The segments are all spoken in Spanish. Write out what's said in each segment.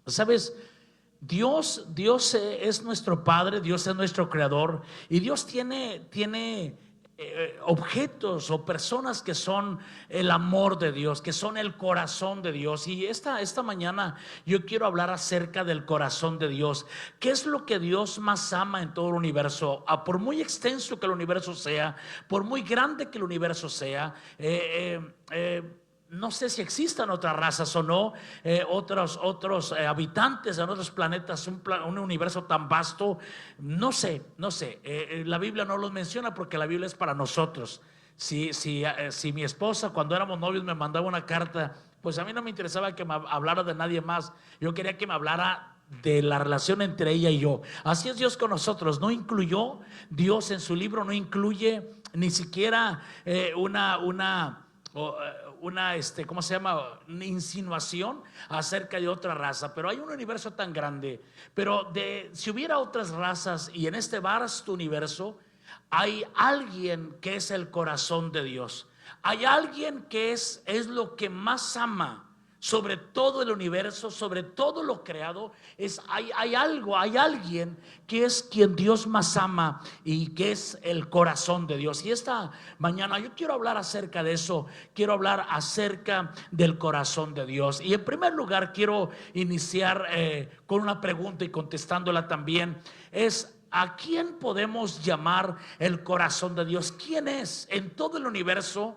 ¿Sabes? Dios es nuestro Padre, Dios es nuestro Creador, y Dios tiene objetos o personas que son el amor de Dios, que son el corazón de Dios. Y esta mañana yo quiero hablar acerca del corazón de Dios. ¿Qué es lo que Dios más ama en todo el universo? Por muy extenso que el universo sea, por muy grande que el universo sea, no sé si existan otras razas o no, otros habitantes en otros planetas, un universo tan vasto. No sé. La Biblia no los menciona porque la Biblia es para nosotros. Si mi esposa, cuando éramos novios, me mandaba una carta, pues a mí no me interesaba que me hablara de nadie más. Yo quería que me hablara de la relación entre ella y yo. Así es Dios con nosotros. No incluyó Dios en su libro, no incluye ni siquiera ¿cómo se llama? Una insinuación acerca de otra raza. Pero hay un universo tan grande. Pero si hubiera otras razas, y en este vasto universo hay alguien que es el corazón de Dios. Hay alguien que es lo que más ama sobre todo el universo, sobre todo lo creado. Hay alguien que es quien Dios más ama y que es el corazón de Dios. Y esta mañana yo quiero hablar acerca de eso. Quiero hablar acerca del corazón de Dios. Y en primer lugar quiero iniciar con una pregunta y contestándola también. ¿A quién podemos llamar el corazón de Dios? ¿Quién es en todo el universo,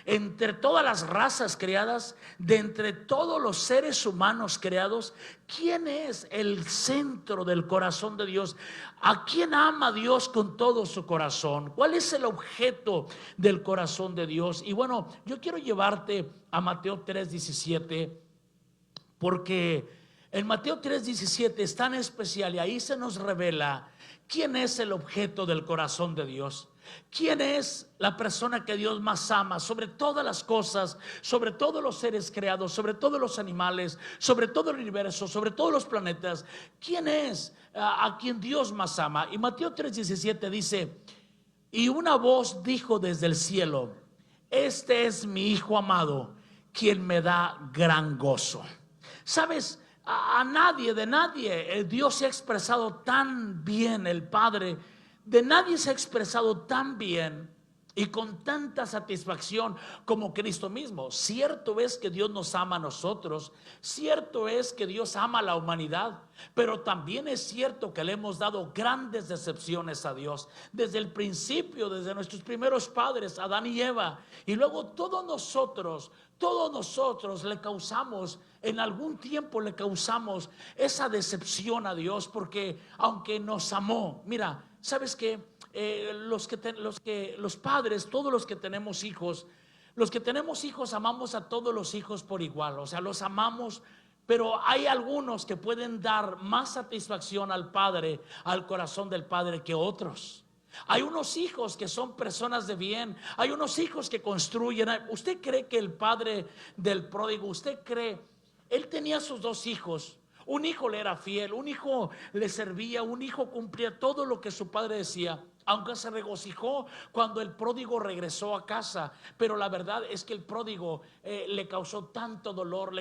entre todas las razas creadas, de entre todos los seres humanos creados? ¿Quién es el centro del corazón de Dios? ¿A quién ama Dios con todo su corazón? ¿Cuál es el objeto del corazón de Dios? Y bueno, yo quiero llevarte a Mateo 3:17, porque en Mateo 3:17 es tan especial, y ahí se nos revela quién es el objeto del corazón de Dios. ¿Quién es la persona que Dios más ama sobre todas las cosas, sobre todos los seres creados, sobre todos los animales, sobre todo el universo, sobre todos los planetas? ¿Quién es a quien Dios más ama? Y Mateo 3:17 dice: y una voz dijo desde el cielo: este es mi Hijo amado, quien me da gran gozo. ¿Sabes? De nadie Dios se ha expresado tan bien, el Padre. De nadie se ha expresado tan bien y con tanta satisfacción como Cristo mismo. Cierto es que Dios nos ama a nosotros, cierto es que Dios ama a la humanidad, pero también es cierto que le hemos dado grandes decepciones a Dios desde el principio, desde nuestros primeros padres, Adán y Eva, y luego todos nosotros le causamos, en algún tiempo le causamos esa decepción a Dios, porque aunque nos amó, mira, ¿sabes qué? Los padres, todos los que tenemos hijos, amamos a todos los hijos por igual, o sea, los amamos. Pero hay algunos que pueden dar más satisfacción al padre, al corazón del padre, que otros. Hay unos hijos que son personas de bien, hay unos hijos que construyen. ¿Usted cree que el padre del pródigo, usted cree, él tenía sus dos hijos? Un hijo le era fiel, un hijo le servía, un hijo cumplía todo lo que su padre decía, aunque se regocijó cuando el pródigo regresó a casa. Pero la verdad es que el pródigo le causó tanto dolor,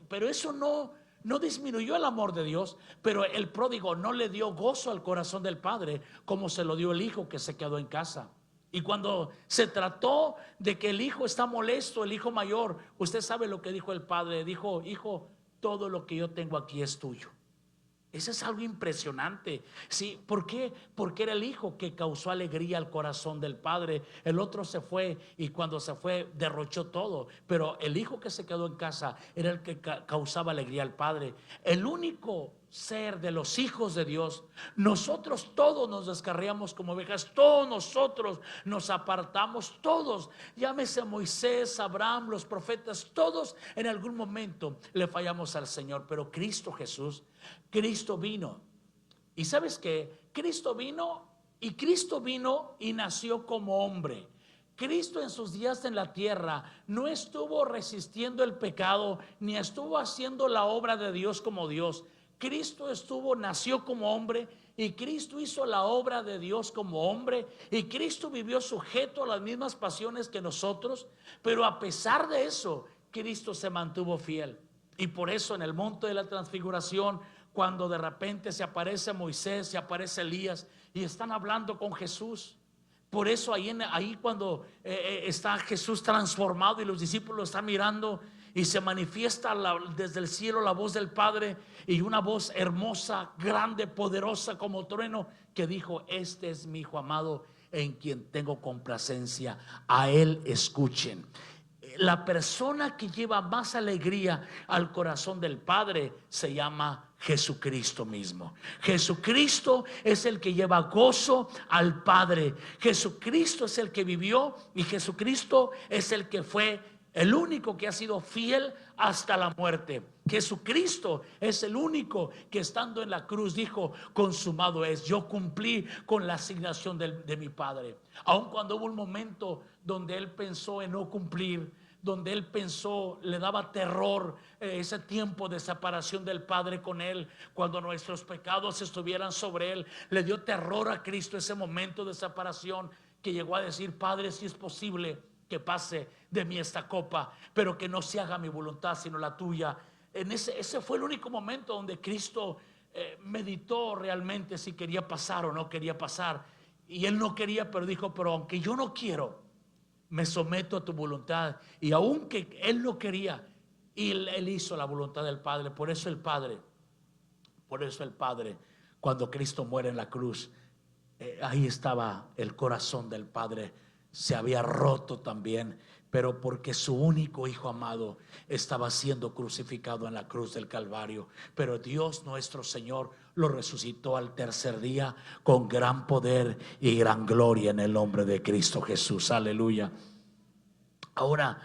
pero eso no disminuyó el amor de Dios. Pero el pródigo no le dio gozo al corazón del padre como se lo dio el hijo que se quedó en casa. Y cuando se trató de que el hijo está molesto, el hijo mayor, usted sabe lo que dijo el padre. Dijo: hijo, todo lo que yo tengo aquí es tuyo. Eso es algo impresionante. ¿Sí? ¿Por qué? Porque era el hijo que causó alegría al corazón del padre. El otro se fue, y cuando se fue derrochó todo. Pero el hijo que se quedó en casa era el que causaba alegría al padre. El único ser de los hijos de Dios, nosotros todos nos descarriamos como ovejas, todos nosotros nos apartamos, todos, llámese Moisés, Abraham, los profetas, todos en algún momento le fallamos al Señor. Pero Cristo Jesús, Cristo vino, y ¿sabes qué? Cristo vino y nació como hombre. Cristo en sus días en la tierra no estuvo resistiendo el pecado, ni estuvo haciendo la obra de Dios como Dios. Cristo nació como hombre, y Cristo hizo la obra de Dios como hombre, y Cristo vivió sujeto a las mismas pasiones que nosotros. Pero a pesar de eso, Cristo se mantuvo fiel. Y por eso en el monte de la transfiguración, cuando de repente se aparece Moisés, se aparece Elías y están hablando con Jesús. Por eso ahí cuando está Jesús transformado y los discípulos lo están mirando y se manifiesta desde el cielo la voz del Padre, y una voz hermosa, grande, poderosa como trueno, que dijo: este es mi Hijo amado, en quien tengo complacencia, a él escuchen. La persona que lleva más alegría al corazón del Padre se llama Jesucristo mismo. Jesucristo es el que lleva gozo al Padre. Jesucristo es el que vivió, y Jesucristo es el que fue el único que ha sido fiel hasta la muerte. Jesucristo es el único que, estando en la cruz, dijo: consumado es. Yo cumplí con la asignación de mi Padre. Aun cuando hubo un momento donde él pensó en no cumplir, donde él pensó, le daba terror ese tiempo de separación del Padre con él, cuando nuestros pecados estuvieran sobre él, le dio terror a Cristo ese momento de separación, que llegó a decir: Padre, si es posible, que pase de mí esta copa, pero que no se haga mi voluntad sino la tuya. Ese fue el único momento donde Cristo meditó realmente si quería pasar o no quería pasar. Y él no quería, pero dijo: pero aunque yo no quiero, me someto a tu voluntad. Y aunque él no quería, él hizo la voluntad del Padre. Por eso el Padre, cuando Cristo muere en la cruz, ahí estaba el corazón del Padre. Se había roto también, pero porque su único Hijo amado estaba siendo crucificado en la cruz del Calvario. Pero Dios nuestro Señor lo resucitó al tercer día con gran poder y gran gloria en el nombre de Cristo Jesús. Aleluya. Ahora,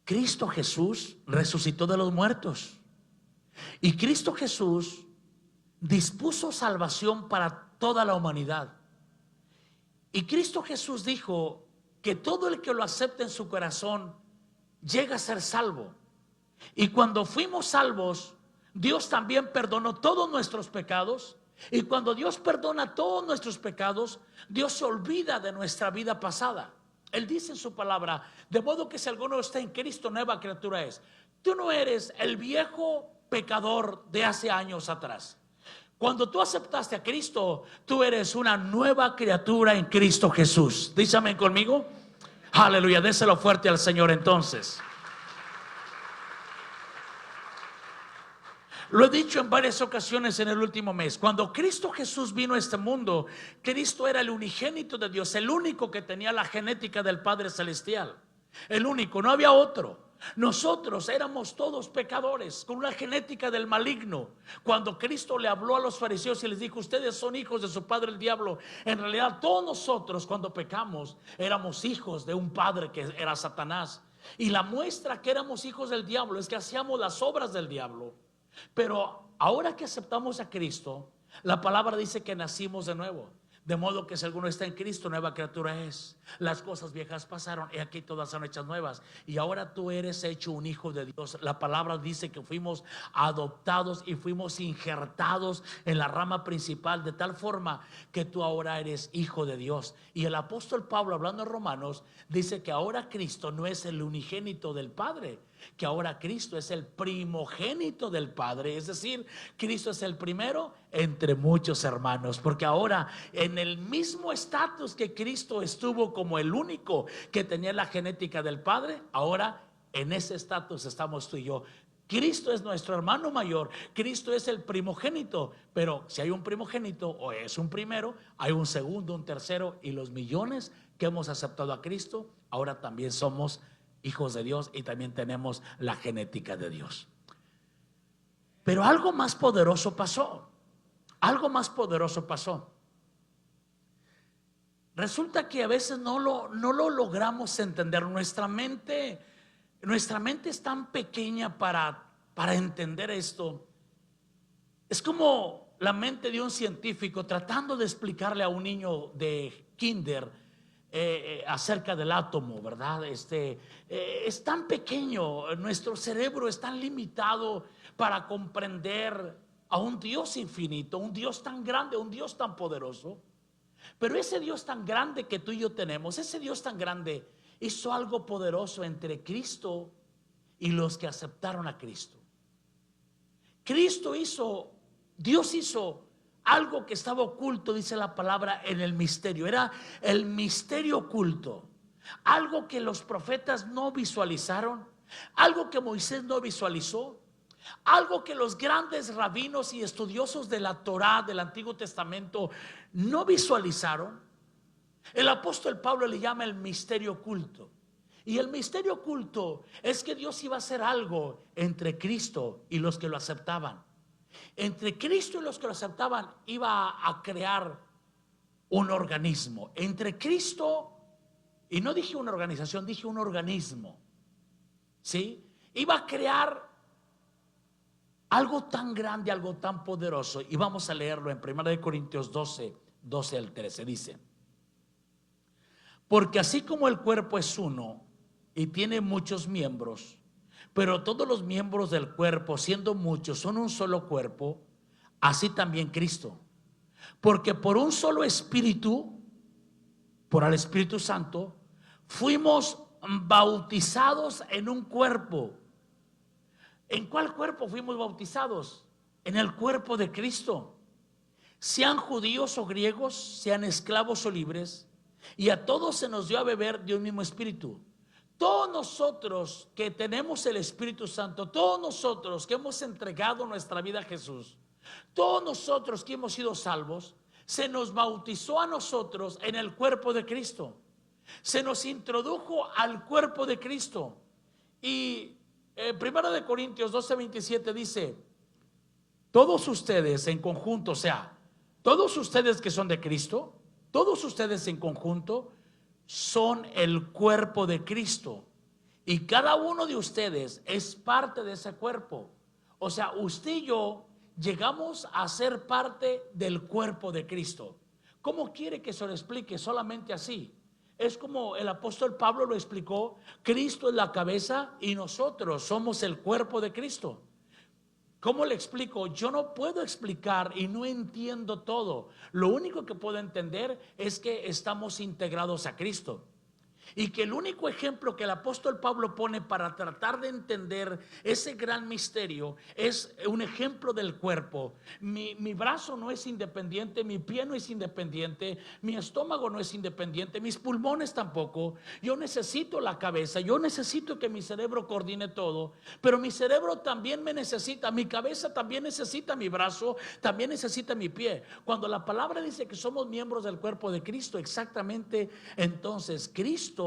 Cristo Jesús resucitó de los muertos, y Cristo Jesús dispuso salvación para toda la humanidad. Y Cristo Jesús dijo que todo el que lo acepte en su corazón llega a ser salvo. Y cuando fuimos salvos, Dios también perdonó todos nuestros pecados. Y cuando Dios perdona todos nuestros pecados, Dios se olvida de nuestra vida pasada. Él dice en su palabra: de modo que si alguno está en Cristo, nueva criatura es. Tú no eres el viejo pecador de hace años atrás. Cuando tú aceptaste a Cristo, tú eres una nueva criatura en Cristo Jesús. Dígame conmigo. Aleluya, déselo fuerte al Señor entonces. Lo he dicho en varias ocasiones en el último mes. Cuando Cristo Jesús vino a este mundo, Cristo era el unigénito de Dios, el único que tenía la genética del Padre Celestial. El único, no había otro. Nosotros éramos todos pecadores, con una genética del maligno. Cuando Cristo le habló a los fariseos y les dijo: ustedes son hijos de su padre el diablo, en realidad todos nosotros, cuando pecamos, éramos hijos de un padre que era Satanás. Y la muestra que éramos hijos del diablo es que hacíamos las obras del diablo. Pero ahora que aceptamos a Cristo, la palabra dice que nacimos de nuevo. De modo que si alguno está en Cristo, nueva criatura es. Las cosas viejas pasaron y aquí todas son hechas nuevas. Y ahora tú eres hecho un hijo de Dios. La palabra dice que fuimos adoptados y fuimos injertados en la rama principal, de tal forma que tú ahora eres hijo de Dios. Y el apóstol Pablo, hablando en Romanos, dice que ahora Cristo no es el unigénito del Padre, que ahora Cristo es el primogénito del Padre. Es decir, Cristo es el primero entre muchos hermanos, porque ahora en el mismo estatus que Cristo estuvo como el único que tenía la genética del Padre, ahora en ese estatus estamos tú y yo. Cristo es nuestro hermano mayor, Cristo es el primogénito. Pero si hay un primogénito, o es un primero, hay un segundo, un tercero, y los millones que hemos aceptado a Cristo, ahora también somos hijos de Dios y también tenemos la genética de Dios. Pero algo más poderoso pasó. Algo más poderoso pasó. Resulta que a veces no lo logramos entender. Nuestra mente es tan pequeña para entender esto. Es como la mente de un científico tratando de explicarle a un niño de kinder acerca del átomo, ¿verdad? Es tan pequeño, nuestro cerebro es tan limitado para comprender a un Dios infinito, un Dios tan grande, un Dios tan poderoso. Pero ese Dios tan grande que tú y yo tenemos, ese Dios tan grande hizo algo poderoso entre Cristo y los que aceptaron a Cristo. Dios hizo algo que estaba oculto, dice la palabra, en el misterio. Era el misterio oculto, algo que los profetas no visualizaron, algo que Moisés no visualizó, algo que los grandes rabinos y estudiosos de la Torá del Antiguo Testamento no visualizaron. El apóstol Pablo le llama el misterio oculto. Y el misterio oculto es que Dios iba a hacer algo entre Cristo y los que lo aceptaban. Entre Cristo y los que lo aceptaban iba a crear un organismo. Entre Cristo, y no dije una organización, dije un organismo, ¿sí? Iba a crear algo tan grande, algo tan poderoso. Y vamos a leerlo en 1 Corintios 12, 12 al 13. Dice: porque así como el cuerpo es uno y tiene muchos miembros, pero todos los miembros del cuerpo, siendo muchos, son un solo cuerpo, así también Cristo. Porque por un solo espíritu, por el Espíritu Santo, fuimos bautizados en un cuerpo. ¿En cuál cuerpo fuimos bautizados? En el cuerpo de Cristo. Sean judíos o griegos, sean esclavos o libres, y a todos se nos dio a beber de un mismo espíritu. Todos nosotros que tenemos el Espíritu Santo, todos nosotros que hemos entregado nuestra vida a Jesús, todos nosotros que hemos sido salvos, se nos bautizó a nosotros en el cuerpo de Cristo. Se nos introdujo al cuerpo de Cristo. Y 1 Corintios 12:27 dice: todos ustedes en conjunto, o sea, todos ustedes que son de Cristo, todos ustedes en conjunto son el cuerpo de Cristo, y cada uno de ustedes es parte de ese cuerpo. O sea, usted y yo llegamos a ser parte del cuerpo de Cristo. ¿Cómo quiere que se lo explique? Solamente así. Es como el apóstol Pablo lo explicó: Cristo es la cabeza y nosotros somos el cuerpo de Cristo. ¿Cómo le explico? Yo no puedo explicar y no entiendo todo. Lo único que puedo entender es que estamos integrados a Cristo. Y que el único ejemplo que el apóstol Pablo pone para tratar de entender ese gran misterio es un ejemplo del cuerpo. Mi brazo no es independiente, mi pie no es independiente, mi estómago no es independiente, mis pulmones tampoco. Yo necesito la cabeza, yo necesito que mi cerebro coordine todo, pero mi cerebro también me necesita, mi cabeza también necesita mi brazo, también necesita mi pie. Cuando la palabra dice que somos miembros del cuerpo de Cristo, exactamente, entonces Cristo,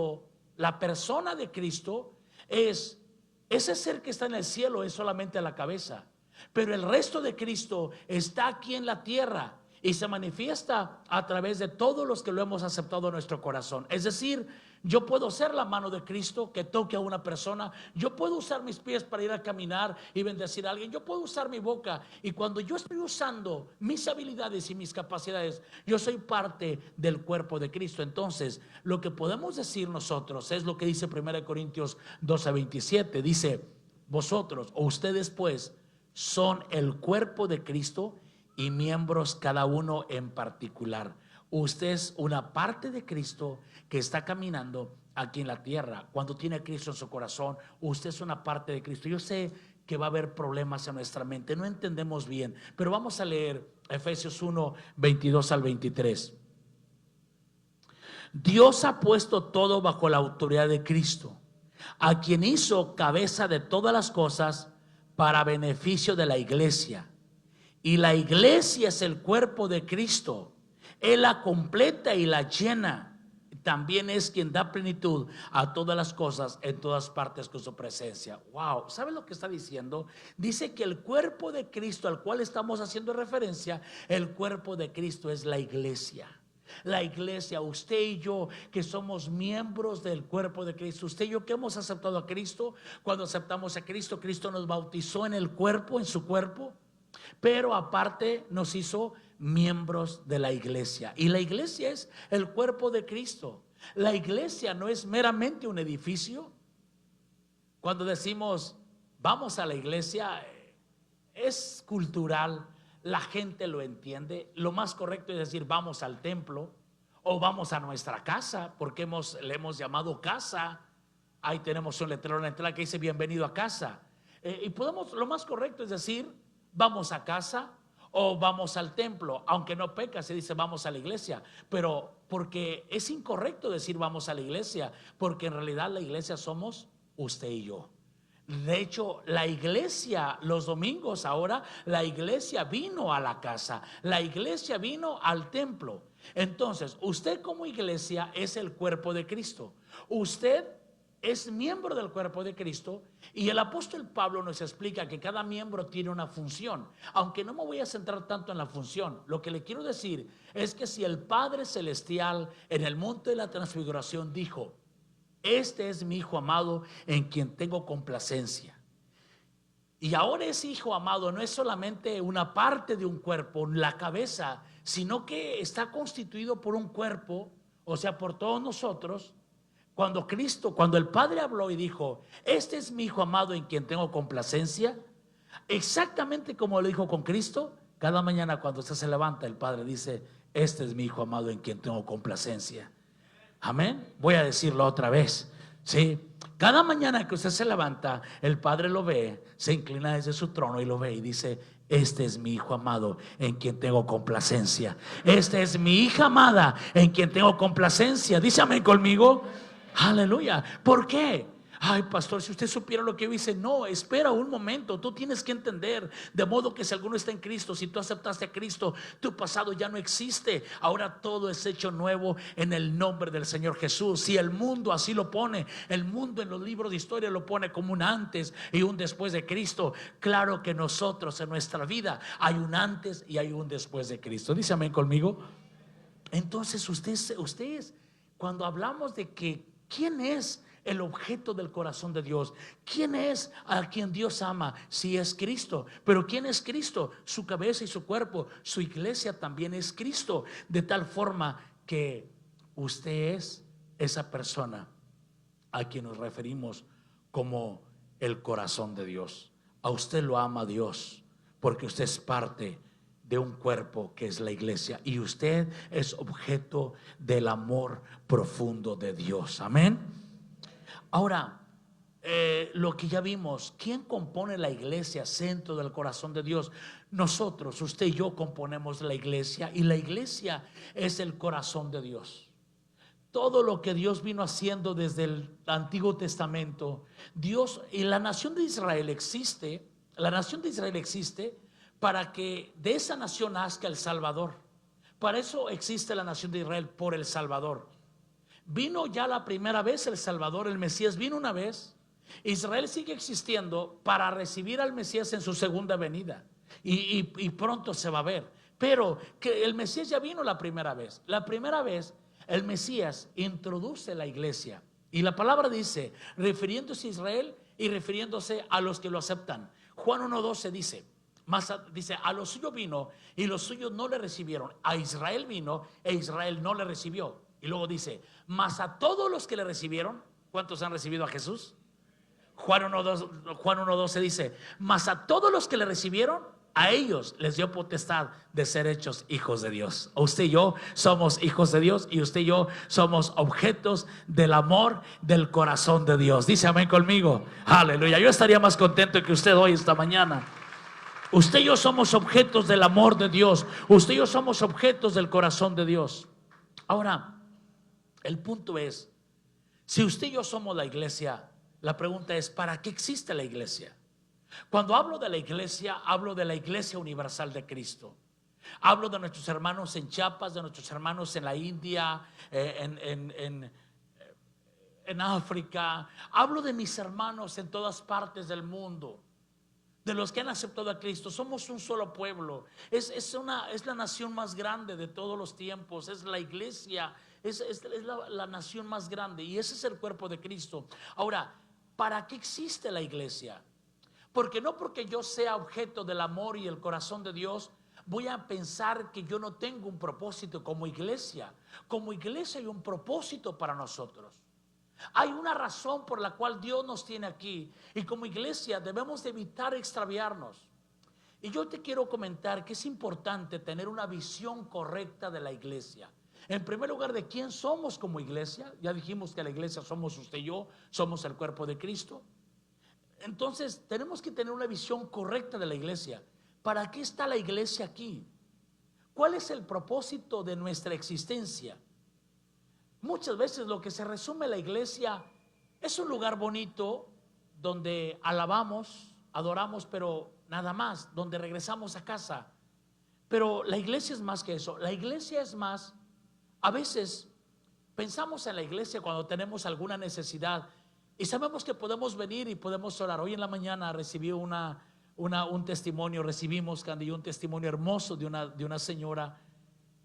la persona de Cristo, es ese ser que está en el cielo, es solamente la cabeza, pero el resto de Cristo está aquí en la tierra y se manifiesta a través de todos los que lo hemos aceptado en nuestro corazón. Es decir, yo puedo ser la mano de Cristo que toque a una persona, yo puedo usar mis pies para ir a caminar y bendecir a alguien, yo puedo usar mi boca, y cuando yo estoy usando mis habilidades y mis capacidades, yo soy parte del cuerpo de Cristo. Entonces, lo que podemos decir nosotros es lo que dice 1 Corintios 12:27, dice: vosotros o ustedes pues son el cuerpo de Cristo y miembros cada uno en particular. Usted es una parte de Cristo que está caminando aquí en la tierra. Cuando tiene a Cristo en su corazón, usted es una parte de Cristo. Yo sé que va a haber problemas en nuestra mente, no entendemos bien, pero vamos a leer Efesios 1:22 al 23. Dios ha puesto todo bajo la autoridad de Cristo, a quien hizo cabeza de todas las cosas para beneficio de la iglesia. Y la iglesia es el cuerpo de Cristo. Él la completa y la llena. También es quien da plenitud a todas las cosas en todas partes con su presencia. Wow, ¿saben lo que está diciendo? Dice que el cuerpo de Cristo al cual estamos haciendo referencia, el cuerpo de Cristo es la iglesia. La iglesia, usted y yo que somos miembros del cuerpo de Cristo, usted y yo que hemos aceptado a Cristo. Cuando aceptamos a Cristo, Cristo nos bautizó en el cuerpo, en su cuerpo, pero aparte nos hizo miembros de la iglesia. Y la iglesia es el cuerpo de Cristo. La iglesia no es meramente un edificio. Cuando decimos vamos a la iglesia, es cultural, la gente lo entiende. Lo más correcto es decir vamos al templo o vamos a nuestra casa, porque le hemos llamado casa. Ahí tenemos un letrero en la entrada que dice bienvenido a casa. Lo más correcto es decir vamos a casa o vamos al templo. Aunque no peca, se dice vamos a la iglesia, pero porque es incorrecto decir vamos a la iglesia, porque en realidad la iglesia somos usted y yo. De hecho, la iglesia los domingos, ahora la iglesia vino a la casa, la iglesia vino al templo. Entonces, usted como iglesia es el cuerpo de Cristo. Usted es miembro del cuerpo de Cristo, y el apóstol Pablo nos explica que cada miembro tiene una función. Aunque no me voy a centrar tanto en la función, lo que le quiero decir es que si el Padre Celestial en el monte de la transfiguración dijo: este es mi hijo amado en quien tengo complacencia, y ahora ese hijo amado no es solamente una parte de un cuerpo, la cabeza, sino que está constituido por un cuerpo, o sea, por todos nosotros. Cuando el Padre habló y dijo: este es mi hijo amado en quien tengo complacencia, exactamente como lo dijo con Cristo, cada mañana cuando usted se levanta, el Padre dice: este es mi hijo amado en quien tengo complacencia. Amén. Voy a decirlo otra vez. Sí, cada mañana que usted se levanta, el Padre lo ve, se inclina desde su trono y lo ve y dice: este es mi hijo amado en quien tengo complacencia. Esta es mi hija amada en quien tengo complacencia. Dice amén conmigo. Aleluya. ¿Por qué? Ay, pastor, si usted supiera lo que yo hice. No, espera un momento. Tú tienes que entender, de modo que si alguno está en Cristo, si tú aceptaste a Cristo, tu pasado ya no existe. Ahora todo es hecho nuevo en el nombre del Señor Jesús. Si el mundo así lo pone, el mundo en los libros de historia lo pone como un antes y un después de Cristo. Claro que nosotros en nuestra vida hay un antes y hay un después de Cristo. Dice amén conmigo. Entonces ustedes, cuando hablamos de que ¿quién es el objeto del corazón de Dios? ¿Quién es a quien Dios ama? Si es Cristo. Pero ¿quién es Cristo? Su cabeza y su cuerpo. Su iglesia también es Cristo. De tal forma que usted es esa persona a quien nos referimos como el corazón de Dios. A usted lo ama Dios porque usted es parte de un cuerpo que es la iglesia, y usted es objeto del amor profundo de Dios. Amén. Ahora, lo que ya vimos, ¿quién compone la iglesia, centro del corazón de Dios? Nosotros, usted y yo componemos la iglesia, y la iglesia es el corazón de Dios. Todo lo que Dios vino haciendo desde el Antiguo Testamento, Dios y la nación de Israel existe. La nación de Israel existe para que de esa nación nazca el Salvador. Para eso existe la nación de Israel, por el Salvador. Vino ya la primera vez el Salvador, el Mesías vino una vez. Israel sigue existiendo para recibir al Mesías en su segunda venida, y pronto se va a ver. Pero que el Mesías ya vino la primera vez. La primera vez el Mesías introduce la iglesia, y la palabra dice, refiriéndose a Israel y refiriéndose a los que lo aceptan. Juan 1:12 dice: dice, a los suyos vino y los suyos no le recibieron. A Israel vino e Israel no le recibió. Y luego dice: mas a todos los que le recibieron. ¿Cuántos han recibido a Jesús? Juan 1:12 dice: mas a todos los que le recibieron, a ellos les dio potestad de ser hechos hijos de Dios. Usted y yo somos hijos de Dios, y usted y yo somos objetos del amor del corazón de Dios. Dice amén conmigo. Aleluya. Yo estaría más contento que usted hoy, esta mañana. Usted y yo somos objetos del amor de Dios. Usted y yo somos objetos del corazón de Dios. Ahora, el punto es, si usted y yo somos la iglesia, la pregunta es: ¿para qué existe la iglesia? Cuando hablo de la iglesia, hablo de la iglesia universal de Cristo. Hablo de nuestros hermanos en Chiapas, de nuestros hermanos en la India, en África. Hablo de mis hermanos en todas partes del mundo, de los que han aceptado a Cristo. Somos un solo pueblo. Es la nación más grande de todos los tiempos. Es la iglesia, es la nación más grande, y ese es el cuerpo de Cristo. Ahora, ¿para qué existe la iglesia? Porque no porque yo sea objeto del amor y el corazón de Dios, voy a pensar que yo no tengo un propósito como iglesia. Como iglesia hay un propósito para nosotros. Hay una razón por la cual Dios nos tiene aquí, y como iglesia debemos de evitar extraviarnos. Y yo te quiero comentar que es importante tener una visión correcta de la iglesia. En primer lugar, de quién somos como iglesia. Ya dijimos que la iglesia somos usted y yo, somos el cuerpo de Cristo. Entonces tenemos que tener una visión correcta de la iglesia. ¿Para qué está la iglesia aquí? ¿Cuál es el propósito de nuestra existencia? Muchas veces lo que se resume la iglesia es un lugar bonito donde alabamos, adoramos, pero nada más, donde regresamos a casa. Pero la iglesia es más que eso. La iglesia es más, a veces pensamos en la iglesia cuando tenemos alguna necesidad y sabemos que podemos venir y podemos orar. Hoy en la mañana recibí un testimonio, recibimos, Candy, un testimonio hermoso de una señora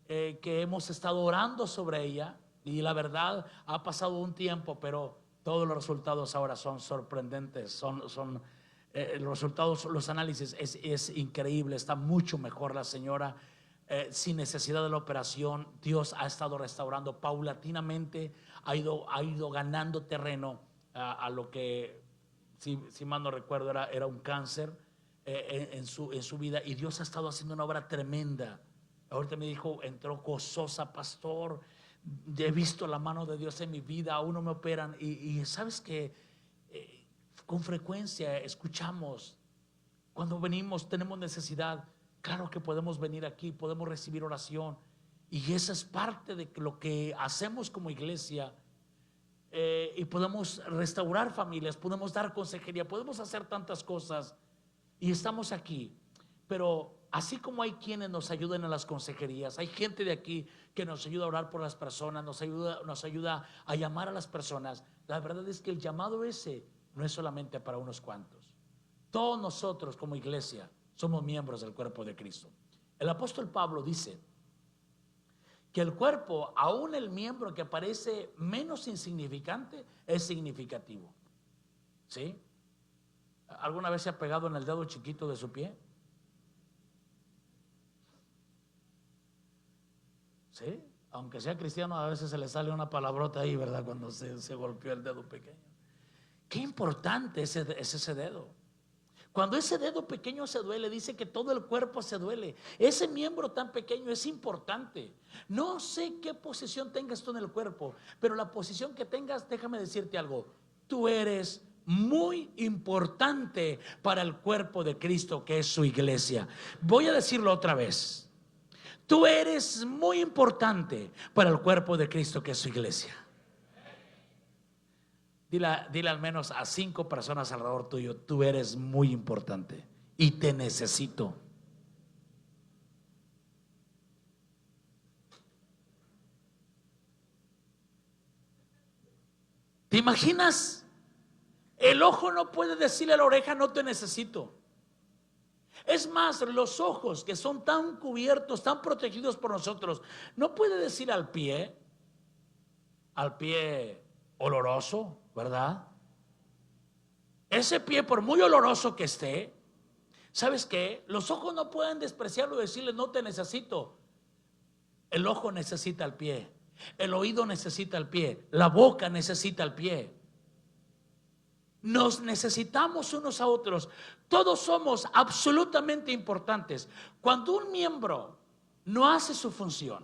que hemos estado orando sobre ella, y la verdad ha pasado un tiempo, pero todos los resultados ahora son sorprendentes, son los resultados, los análisis es increíble, está mucho mejor la señora. Sin necesidad de la operación, Dios ha estado restaurando paulatinamente, ha ido ganando terreno a lo que, si mal no recuerdo, era un cáncer en su vida, y Dios ha estado haciendo una obra tremenda. Ahorita me dijo, entró gozosa, pastor, he visto la mano de Dios en mi vida, aún no me operan. Y sabes que con frecuencia escuchamos, cuando venimos, tenemos necesidad, claro que podemos venir aquí, podemos recibir oración, y esa es parte de lo que hacemos como iglesia. Y podemos restaurar familias, podemos dar consejería, podemos hacer tantas cosas, y estamos aquí. Pero así como hay quienes nos ayudan en las consejerías, hay gente de aquí que nos ayuda a orar por las personas, nos ayuda a llamar a las personas. La verdad es que el llamado ese no es solamente para unos cuantos. Todos nosotros como iglesia somos miembros del cuerpo de Cristo. El apóstol Pablo dice que el cuerpo, aún el miembro que parece menos insignificante, es significativo. ¿Sí? ¿Alguna vez se ha pegado en el dedo chiquito de su pie? ¿Sí? Aunque sea cristiano, a veces se le sale una palabrota ahí, ¿verdad? Cuando se golpeó el dedo pequeño. Qué importante es ese dedo. Cuando ese dedo pequeño se duele, dice que todo el cuerpo se duele. Ese miembro tan pequeño es importante. No sé qué posición tengas tú en el cuerpo, pero la posición que tengas, déjame decirte algo. Tú eres muy importante para el cuerpo de Cristo, que es su iglesia. Voy a decirlo otra vez. Tú eres muy importante para el cuerpo de Cristo, que es su iglesia. Dile al menos a 5 personas alrededor tuyo: tú eres muy importante y te necesito. ¿Te imaginas? El ojo no puede decirle a la oreja: no te necesito. Es más, los ojos, que son tan cubiertos, tan protegidos por nosotros, no puede decir al pie oloroso, ¿verdad? Ese pie, por muy oloroso que esté, ¿sabes qué? Los ojos no pueden despreciarlo y decirle: no te necesito. El ojo necesita al pie, el oído necesita al pie, la boca necesita al pie. Nos necesitamos unos a otros. Todos somos absolutamente importantes. Cuando un miembro no hace su función,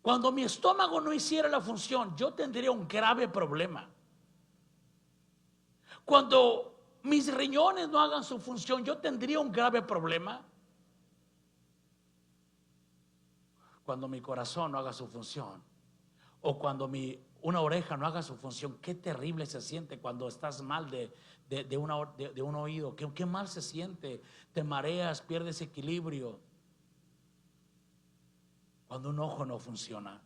cuando mi estómago no hiciera la función, yo tendría un grave problema. Cuando mis riñones no hagan su función, yo tendría un grave problema. Cuando mi corazón no haga su función, o cuando una oreja no haga su función, qué terrible se siente cuando estás mal de un oído. Qué mal se siente, te mareas, pierdes equilibrio. Cuando un ojo no funciona.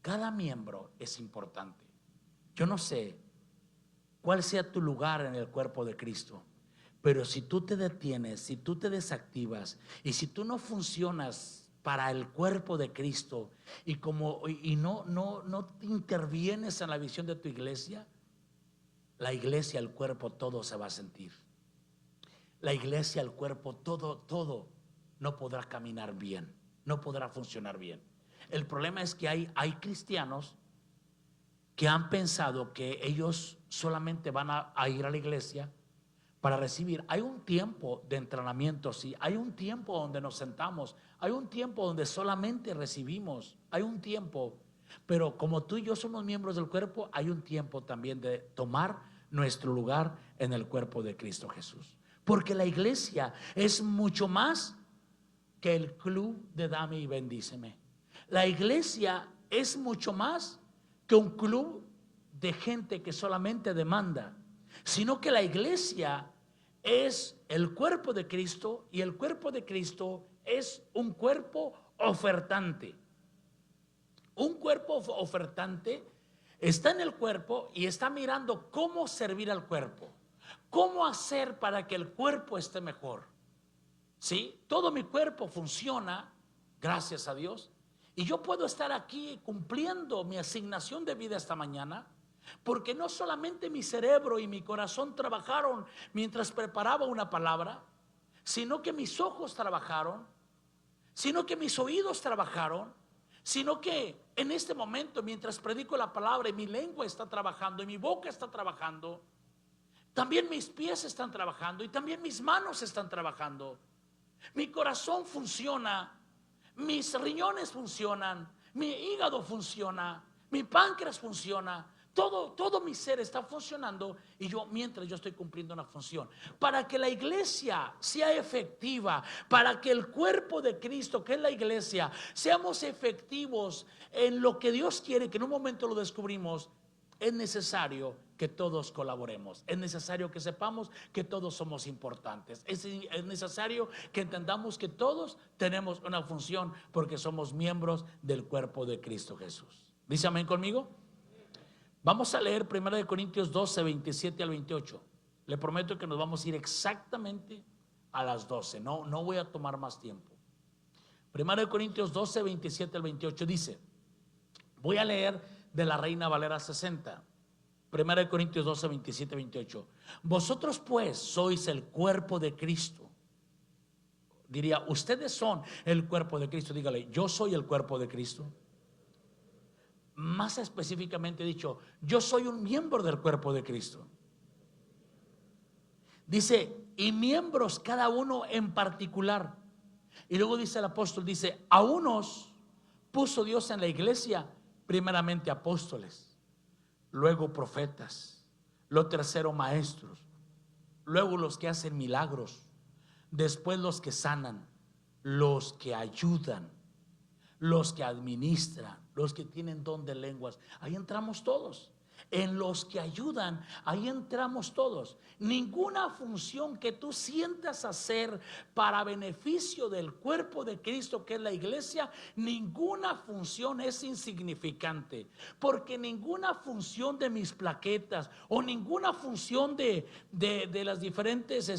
Cada miembro es importante. Yo no sé cuál sea tu lugar en el cuerpo de Cristo, pero si tú te detienes, si tú te desactivas y si tú no funcionas para el cuerpo de Cristo y no intervienes en la visión de tu iglesia, la iglesia, el cuerpo, todo se va a sentir. La iglesia, el cuerpo, todo no podrá caminar bien, no podrá funcionar bien. El problema es que hay cristianos que han pensado que ellos solamente van a ir a la iglesia para recibir. Hay un tiempo de entrenamiento, sí. Hay un tiempo donde nos sentamos. Hay un tiempo donde solamente recibimos. Hay un tiempo. Pero como tú y yo somos miembros del cuerpo, hay un tiempo también de tomar nuestro lugar en el cuerpo de Cristo Jesús. porque la iglesia es mucho más que el club de dame y bendíceme. La iglesia es mucho más que un club de gente que solamente demanda, sino que la iglesia es el cuerpo de Cristo, y el cuerpo de Cristo es un cuerpo ofertante. Un cuerpo ofertante está en el cuerpo y está mirando cómo servir al cuerpo, cómo hacer para que el cuerpo esté mejor. ¿Sí? Todo mi cuerpo funciona, gracias a Dios, y yo puedo estar aquí cumpliendo mi asignación de vida esta mañana, porque no solamente mi cerebro y mi corazón trabajaron mientras preparaba una palabra, sino que mis ojos trabajaron, sino que mis oídos trabajaron, sino que en este momento, mientras predico la palabra, y mi lengua está trabajando y mi boca está trabajando, también mis pies están trabajando y también mis manos están trabajando. Mi corazón funciona, mis riñones funcionan, mi hígado funciona, mi páncreas funciona, todo mi ser está funcionando, y mientras yo estoy cumpliendo una función. Para que la iglesia sea efectiva, para que el cuerpo de Cristo, que es la iglesia, seamos efectivos en lo que Dios quiere, que en un momento lo descubrimos, es necesario que todos colaboremos. Es necesario que sepamos que todos somos importantes. Es necesario que entendamos que todos tenemos una función, porque somos miembros del cuerpo de Cristo Jesús. ¿Dice amén conmigo? Vamos a leer 1 Corintios 12, 27 al 28. Le prometo que nos vamos a ir exactamente a las 12. No voy a tomar más tiempo. 1 Corintios 12, 27 al 28 dice, voy a leer de la Reina Valera 60. 1 Corintios 12, 27, 28. Vosotros pues sois el cuerpo de Cristo. Diría, ustedes son el cuerpo de Cristo. Dígale, yo soy el cuerpo de Cristo. Más específicamente dicho, yo soy un miembro del cuerpo de Cristo. Dice, y miembros cada uno en particular. Y luego dice el apóstol, dice, a unos puso Dios en la iglesia, primeramente apóstoles, luego profetas, lo tercero maestros, luego los que hacen milagros, después los que sanan, los que ayudan, los que administran, los que tienen don de lenguas. Ahí entramos todos. En los que ayudan, ahí entramos todos. Ninguna función que tú sientas hacer para beneficio del cuerpo de Cristo, que es la iglesia, ninguna función es insignificante, porque ninguna función de mis plaquetas o ninguna función de las diferentes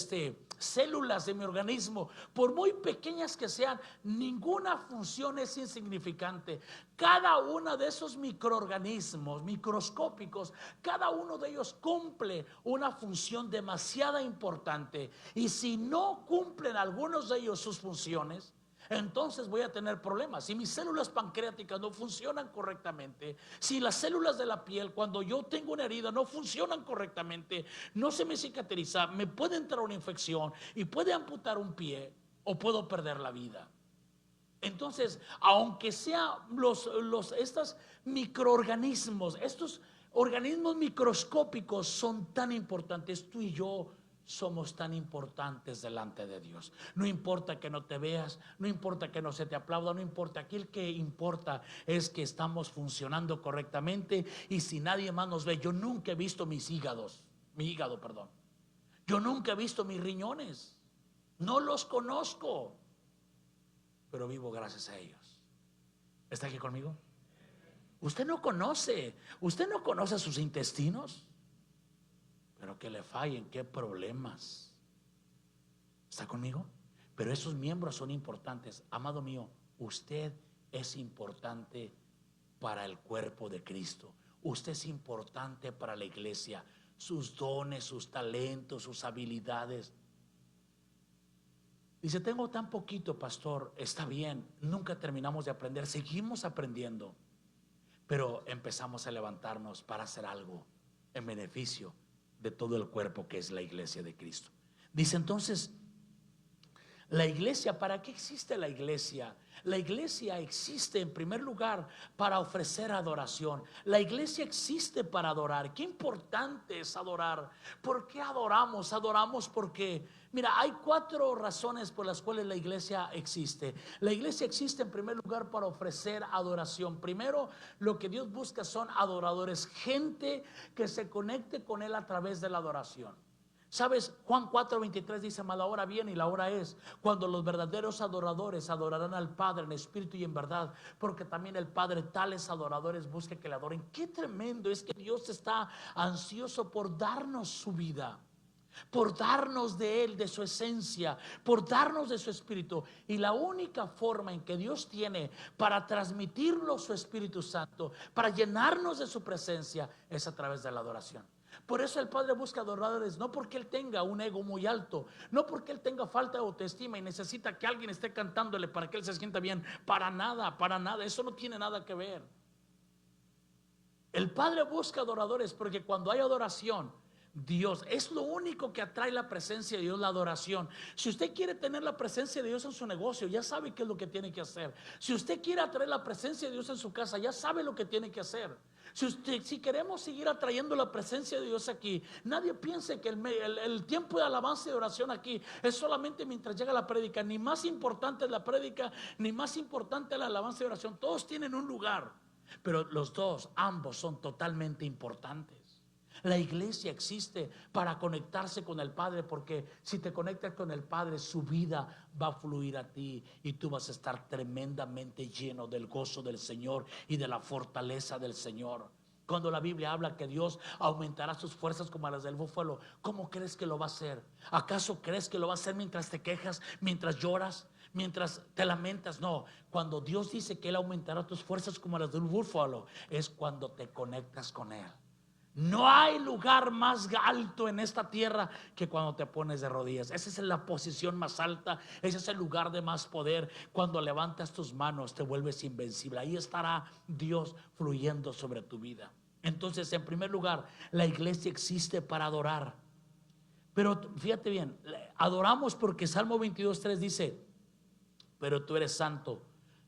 células de mi organismo, por muy pequeñas que sean, ninguna función es insignificante. Cada uno de esos microorganismos microscópicos, cada uno de ellos cumple una función demasiado importante, y si no cumplen algunos de ellos sus funciones, entonces voy a tener problemas. Si mis células pancreáticas no funcionan correctamente, si las células de la piel, cuando yo tengo una herida, no funcionan correctamente, no se me cicatriza, me puede entrar una infección y puede amputar un pie, o puedo perder la vida. Entonces, aunque sean estos microorganismos, estos organismos microscópicos son tan importantes, tú y yo somos tan importantes delante de Dios. No importa que no te veas, no importa que no se te aplauda, no importa. Aquí el que importa es que estamos funcionando correctamente, y si nadie más nos ve, yo nunca he visto mi hígado, perdón. Yo nunca he visto mis riñones, no los conozco, pero vivo gracias a ellos. ¿Está aquí conmigo? Usted no conoce sus intestinos, pero que le fallen, qué problemas. ¿Está conmigo? Pero esos miembros son importantes. Amado mío, usted es importante para el cuerpo de Cristo. Usted es importante para la iglesia. Sus dones, sus talentos, sus habilidades. Dice, tengo tan poquito, pastor. Está bien, nunca terminamos de aprender, seguimos aprendiendo, pero empezamos a levantarnos para hacer algo en beneficio de todo el cuerpo que es la iglesia de Cristo. Dice entonces, La iglesia, ¿para qué existe la iglesia? La iglesia existe en primer lugar para ofrecer adoración. La iglesia existe para adorar. Qué importante es adorar. ¿Por qué adoramos? Adoramos porque, mira, hay 4 razones por las cuales la iglesia existe. La iglesia existe en primer lugar para ofrecer adoración. Primero, lo que Dios busca son adoradores, gente que se conecte con Él a través de la adoración. ¿Sabes? Juan 4:23 dice: mas la hora viene y la hora es cuando los verdaderos adoradores adorarán al Padre en espíritu y en verdad, porque también el Padre tales adoradores busca que le adoren. Qué tremendo es que Dios está ansioso por darnos su vida, por darnos de Él, de su esencia, por darnos de su espíritu. Y la única forma en que Dios tiene para transmitirnos su Espíritu Santo, para llenarnos de su presencia, es a través de la adoración. Por eso el Padre busca adoradores, no porque Él tenga un ego muy alto, no porque Él tenga falta de autoestima y necesita que alguien esté cantándole para que Él se sienta bien. Para nada, eso no tiene nada que ver. El Padre busca adoradores porque cuando hay adoración, Dios es lo único que atrae la presencia de Dios, la adoración. Si usted quiere tener la presencia de Dios en su negocio, ya sabe qué es lo que tiene que hacer. Si usted quiere atraer la presencia de Dios en su casa, ya sabe lo que tiene que hacer. Si queremos seguir atrayendo la presencia de Dios aquí, nadie piense que el tiempo de alabanza y de oración aquí es solamente mientras llega la prédica. Ni más importante es la prédica, ni más importante es la alabanza y oración. Todos tienen un lugar, pero ambos son totalmente importantes. La iglesia existe para conectarse con el Padre, porque si te conectas con el Padre, su vida va a fluir a ti y tú vas a estar tremendamente lleno del gozo del Señor y de la fortaleza del Señor. Cuando la Biblia habla que Dios aumentará sus fuerzas como las del búfalo, ¿cómo crees que lo va a hacer? ¿Acaso crees que lo va a hacer mientras te quejas, mientras lloras, mientras te lamentas? No, cuando Dios dice que Él aumentará tus fuerzas como las del búfalo, es cuando te conectas con Él. No hay lugar más alto en esta tierra que cuando te pones de rodillas. Esa es la posición más alta, ese es el lugar de más poder. Cuando levantas tus manos te vuelves invencible. Ahí estará Dios fluyendo sobre tu vida. Entonces, en primer lugar, la iglesia existe para adorar. Pero fíjate bien, adoramos porque Salmo 22:3 dice: pero tú eres santo,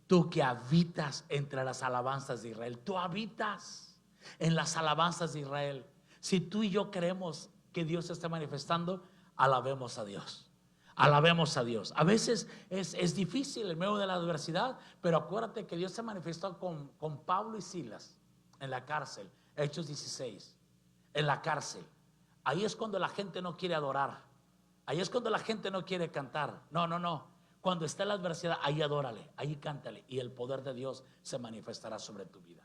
tú que habitas entre las alabanzas de Israel. Tú habitas en las alabanzas de Israel. Si tú y yo creemos que Dios se está manifestando, alabemos a Dios. Alabemos a Dios. A veces es difícil en medio de la adversidad, pero acuérdate que Dios se manifestó con Pablo y Silas en la cárcel. Hechos 16, en la cárcel. Ahí es cuando la gente no quiere adorar. Ahí es cuando la gente no quiere cantar. No. Cuando está en la adversidad, ahí adórale, ahí cántale, y el poder de Dios se manifestará sobre tu vida,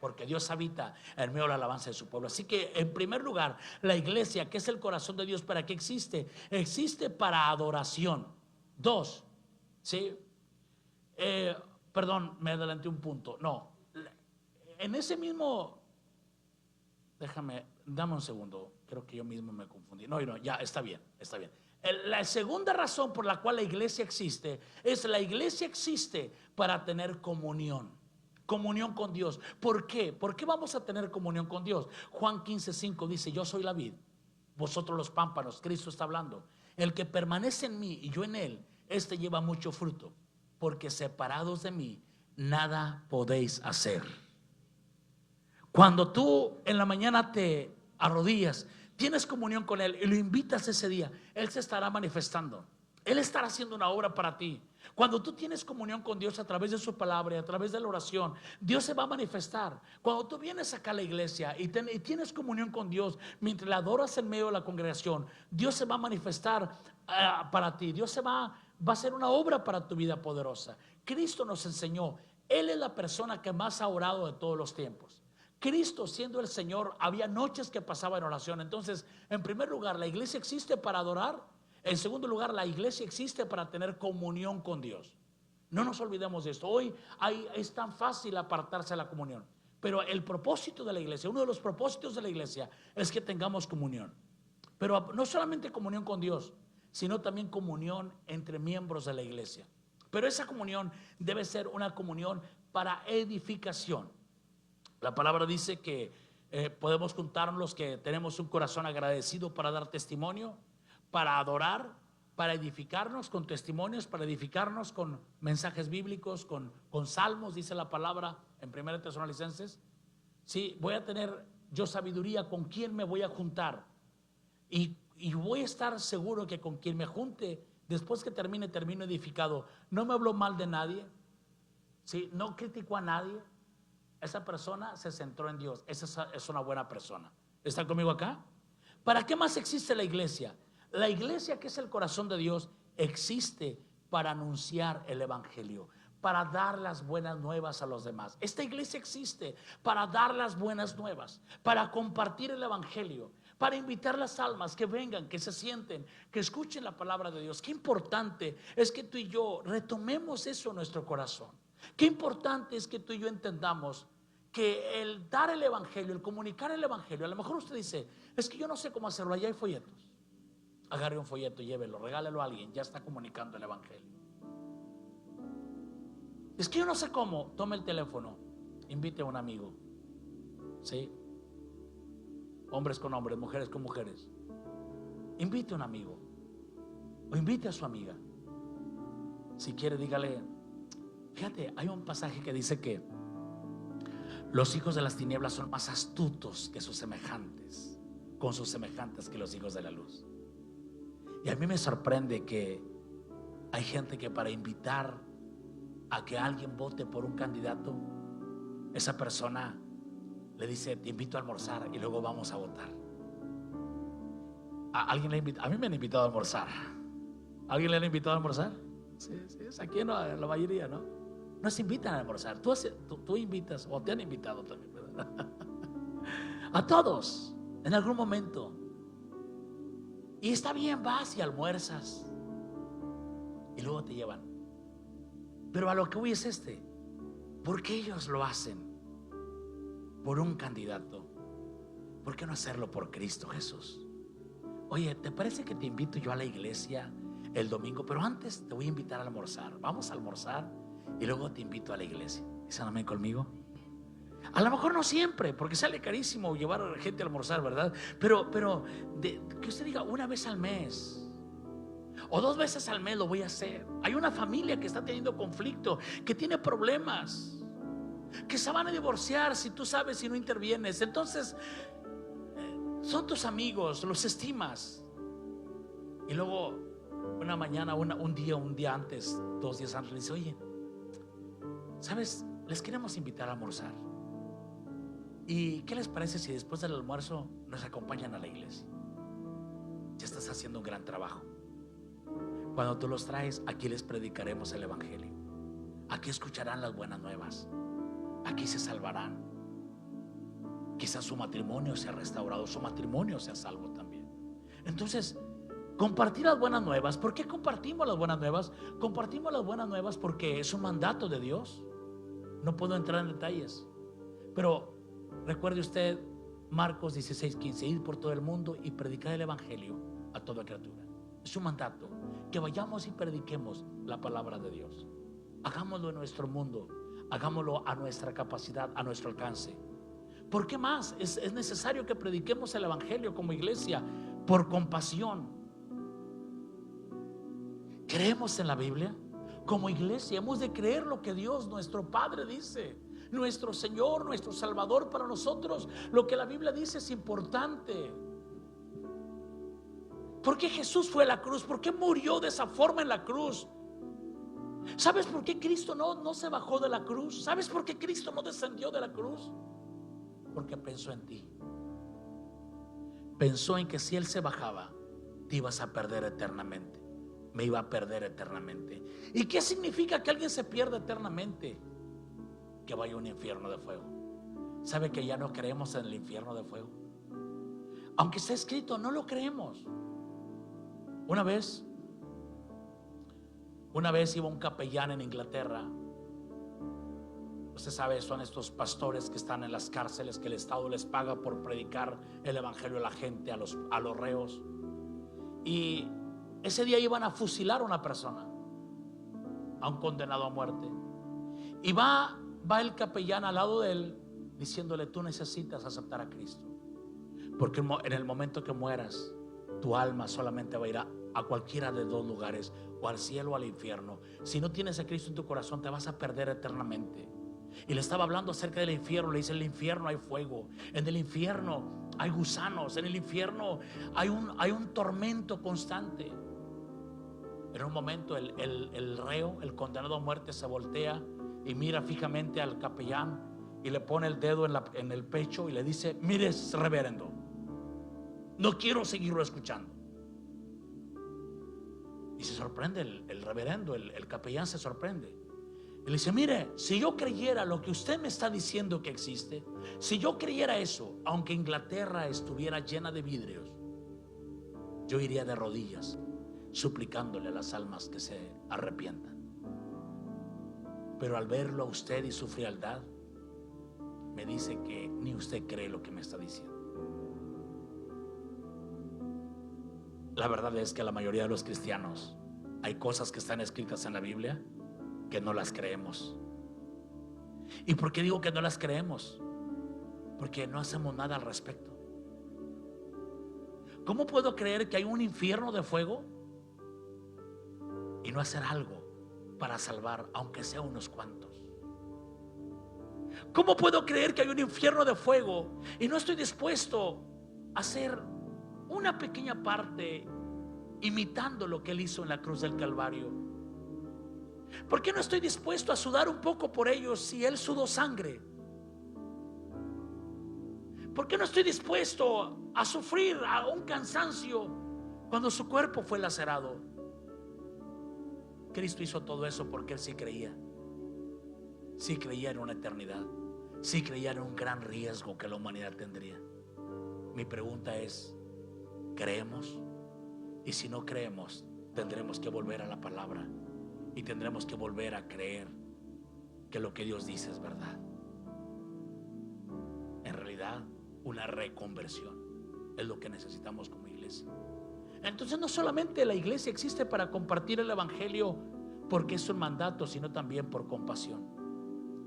porque Dios habita en medio de la alabanza de su pueblo. Así que en primer lugar, la iglesia, que es el corazón de Dios, ¿para qué existe? Existe para adoración. 2, ¿sí? Perdón, me adelanté un punto. No, en ese mismo, dame un segundo, creo que yo mismo me confundí. No, ya, está bien. La segunda razón por la cual la iglesia existe es: la iglesia existe para tener comunión con Dios. ¿Por qué? ¿Por qué vamos a tener comunión con Dios? Juan 15:5 dice: yo soy la vid, vosotros los pámpanos. Cristo está hablando. El que permanece en mí y yo en él, este lleva mucho fruto, porque separados de mí nada podéis hacer. Cuando tú en la mañana te arrodillas, tienes comunión con Él y lo invitas ese día, Él se estará manifestando. Él estará haciendo una obra para ti. Cuando tú tienes comunión con Dios a través de su palabra y a través de la oración, Dios se va a manifestar. Cuando tú vienes acá a la iglesia y tienes comunión con Dios, mientras le adoras en medio de la congregación, Dios se va a manifestar para ti. Dios va a hacer una obra para tu vida poderosa. Cristo nos enseñó. Él es la persona que más ha orado de todos los tiempos. Cristo, siendo el Señor, había noches que pasaba en oración. Entonces, en primer lugar, la iglesia existe para adorar. En segundo lugar, la iglesia existe para tener comunión con Dios. No nos olvidemos de esto. Hoy es tan fácil apartarse de la comunión, pero el propósito de la iglesia, uno de los propósitos de la iglesia, es que tengamos comunión. Pero no solamente comunión con Dios, sino también comunión entre miembros de la iglesia. Pero esa comunión debe ser una comunión para edificación. La palabra dice que podemos juntarnos los que tenemos un corazón agradecido para dar testimonio, para adorar, para edificarnos con testimonios, para edificarnos con mensajes bíblicos, con salmos, dice la palabra en 1 Tesalonicenses. Sí, voy a tener yo sabiduría con quién me voy a juntar. Y voy a estar seguro que con quien me junte, después que termino edificado. No me habló mal de nadie, ¿sí? No criticó a nadie. Esa persona se centró en Dios. Esa es una buena persona. ¿Está conmigo acá? ¿Para qué más existe la iglesia? La iglesia, que es el corazón de Dios, existe para anunciar el evangelio, para dar las buenas nuevas a los demás. Esta iglesia existe para dar las buenas nuevas, para compartir el evangelio, para invitar las almas que vengan, que se sienten, que escuchen la palabra de Dios. Qué importante es que tú y yo retomemos eso en nuestro corazón. Qué importante es que tú y yo entendamos que el dar el evangelio, el comunicar el evangelio, a lo mejor usted dice, es que yo no sé cómo hacerlo, allá hay folletos. Agarre un folleto, llévelo, regálelo a alguien, ya está comunicando el evangelio. Es que yo no sé cómo, tome el teléfono, invite a un amigo, ¿sí? Hombres con hombres, mujeres con mujeres. Invite a un amigo o invite a su amiga. Si quiere, dígale, fíjate, hay un pasaje que dice que los hijos de las tinieblas son más astutos que sus semejantes, con sus semejantes, que los hijos de la luz. Y a mí me sorprende que hay gente que para invitar a que alguien vote por un candidato, esa persona le dice, te invito a almorzar y luego vamos a votar. ¿A alguien le invita? A mí me han invitado a almorzar. ¿A alguien le han invitado a almorzar? Sí, es aquí no, la mayoría, ¿no? Nos invitan a almorzar. Tú invitas, o te han invitado también, ¿verdad? A todos, en algún momento. Y está bien, vas y almuerzas y luego te llevan. Pero a lo que voy es ¿por qué ellos lo hacen por un candidato? ¿Por qué no hacerlo por Cristo Jesús? Oye, ¿te parece que te invito yo a la iglesia el domingo? Pero antes te voy a invitar a almorzar. Vamos a almorzar y luego te invito a la iglesia. ¿Dicen amén conmigo? A lo mejor no siempre, porque sale carísimo llevar a gente a almorzar, ¿verdad? Pero que usted diga una vez al mes o 2 veces al mes lo voy a hacer. Hay una familia que está teniendo conflicto, que tiene problemas, que se van a divorciar si tú sabes y no intervienes. Entonces son tus amigos, los estimas. Y luego una mañana, un día antes, 2 días antes, le dice, oye, ¿sabes? Les queremos invitar a almorzar. ¿Y qué les parece si después del almuerzo nos acompañan a la iglesia? Ya estás haciendo un gran trabajo. Cuando tú los traes, aquí les predicaremos el evangelio. Aquí escucharán las buenas nuevas. Aquí se salvarán. Quizás su matrimonio sea restaurado, su matrimonio sea salvo también. Entonces, compartir las buenas nuevas. ¿Por qué compartimos las buenas nuevas? Compartimos las buenas nuevas porque es un mandato de Dios. No puedo entrar en detalles, pero recuerde usted Marcos 16:15, ir por todo el mundo y predicar el evangelio a toda criatura. Es un mandato, que vayamos y prediquemos la palabra de Dios. Hagámoslo en nuestro mundo, hagámoslo a nuestra capacidad, a nuestro alcance. ¿Por qué más? Es necesario que prediquemos el evangelio como iglesia por compasión. ¿Creemos en la Biblia? Como iglesia hemos de creer lo que Dios, nuestro Padre, dice. Nuestro Señor, nuestro Salvador para nosotros. Lo que la Biblia dice es importante. ¿Por qué Jesús fue a la cruz? ¿Por qué murió de esa forma en la cruz? ¿Sabes por qué Cristo no se bajó de la cruz? ¿Sabes por qué Cristo no descendió de la cruz? Porque pensó en ti. Pensó en que si Él se bajaba, te ibas a perder eternamente. Me iba a perder eternamente. ¿Y qué significa que alguien se pierda eternamente? Que vaya a un infierno de fuego. ¿Sabe que ya no creemos en el infierno de fuego? Aunque está escrito, no lo creemos. Una vez iba un capellán en Inglaterra. Usted sabe, son estos pastores que están en las cárceles, que el Estado les paga por predicar el evangelio a la gente, a los reos. Y ese día iban a fusilar a una persona, a un condenado a muerte. Y va el capellán al lado de él diciéndole, tú necesitas aceptar a Cristo, porque en el momento que mueras, tu alma solamente va a ir a cualquiera de dos lugares, o al cielo o al infierno. Si no tienes a Cristo en tu corazón, te vas a perder eternamente. Y le estaba hablando acerca del infierno. Le dice: en el infierno hay fuego, en el infierno hay gusanos, en el infierno hay un tormento constante. En un momento el reo, el condenado a muerte, se voltea y mira fijamente al capellán y le pone el dedo en el pecho y le dice: mire, reverendo, no quiero seguirlo escuchando. Y se sorprende el reverendo, el capellán se sorprende. Y le dice: mire, si yo creyera lo que usted me está diciendo que existe, si yo creyera eso, aunque Inglaterra estuviera llena de vidrios, yo iría de rodillas suplicándole a las almas que se arrepientan. Pero al verlo a usted y su frialdad, me dice que ni usted cree lo que me está diciendo. La verdad es que la mayoría de los cristianos, hay cosas que están escritas en la Biblia que no las creemos. ¿Y por qué digo que no las creemos? Porque no hacemos nada al respecto. ¿Cómo puedo creer que hay un infierno de fuego y no hacer algo para salvar, aunque sea unos cuantos? ¿Cómo puedo creer que hay un infierno de fuego y no estoy dispuesto a hacer una pequeña parte imitando lo que Él hizo en la cruz del Calvario? ¿Por qué no estoy dispuesto a sudar un poco por ellos si Él sudó sangre? ¿Por qué no estoy dispuesto a sufrir a un cansancio cuando su cuerpo fue lacerado? Cristo hizo todo eso porque Él sí creía. Sí creía en una eternidad. Sí creía en un gran riesgo que la humanidad tendría. Mi pregunta es: ¿creemos? Y si no creemos, tendremos que volver a la palabra y tendremos que volver a creer que lo que Dios dice es verdad. En realidad, una reconversión es lo que necesitamos como iglesia. Entonces, no solamente la iglesia existe para compartir el evangelio porque es un mandato, sino también por compasión.